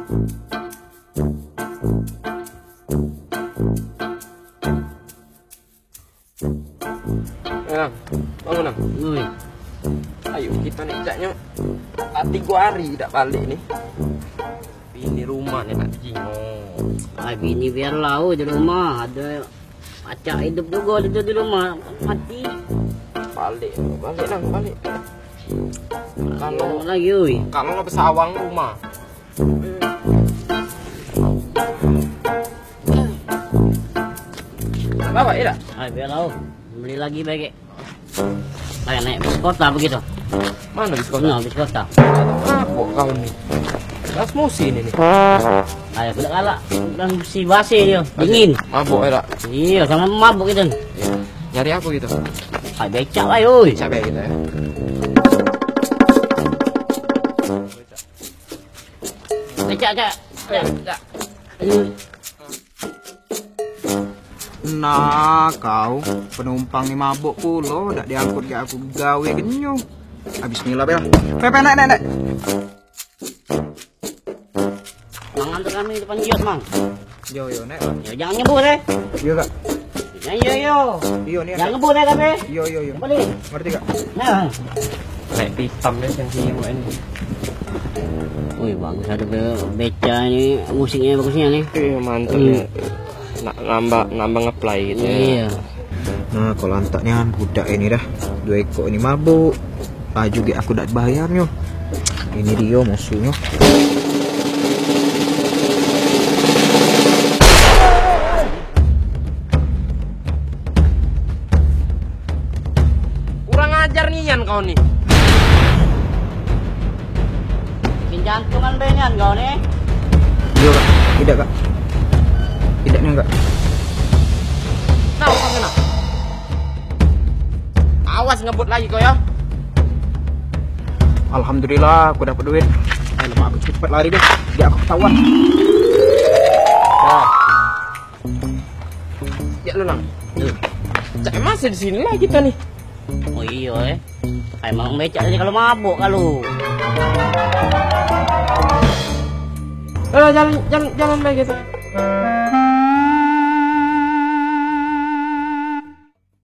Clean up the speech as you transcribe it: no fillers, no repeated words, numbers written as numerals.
Nang, bangun Nang. Ayo kita nih jaknya. Hati gua hari tidak balik nih. Ini rumah nih nak jingong. Bini biar lau di rumah, ada acak hidup juga di rumah, mati. Balik Nang, balik. Kalau lagi, oi. Kalau nggak pesawang rumah. Bapak ya? Biar lau, beli lagi baik. Naik bis kota begitu. Mana bis kota? Nah, bis kota. Mabuk kau nih. Transmosi ini nih. Ayo tidak kalah, dan si basi dia, dingin. Mabuk ya? Iya, sama mabuk gitu. Ya. Nyari aku gitu. Becak lah, oi. Capek gitu ya. Becak. Nah kau penumpang ni mabuk pulo dak diangkut ke aku gawe genyo. Bismillah bel. Pepe nek. Mang antar kami depan kios, Mang. Yo nek. Ya, jangan ngebut Yo kak. Yo. Yo nih. Jangan ngebut kabe. Yo. Balik. Ngerti kak? Nah. Naik hitam deh yang sini ini. Wih, bagus ada beca ini, musiknya bagusnya nih. Iya mantap ya. Nambah ngeplay gitu ya. Iya. Nah kalau antaknya budak ini dah 2 ekor ini mabuk. Juga aku dak bayarnya. Ini dia musuhnya. Kurang ajar nian kau nih. Bikin jantungan benyan kau nih. Yo kak. Tidak kak. Tidaknya enggak. Nah, sana. Awas ngebut lagi kau ya. Alhamdulillah aku dapat duit. Lepas aku cepet lari deh. Biar aku ketahuan. Nah. Ya lu Nang. Cak masih di sini lah kita nih. Oh iya emang becak aja kalau mabuk kalau. Jalan baik gitu.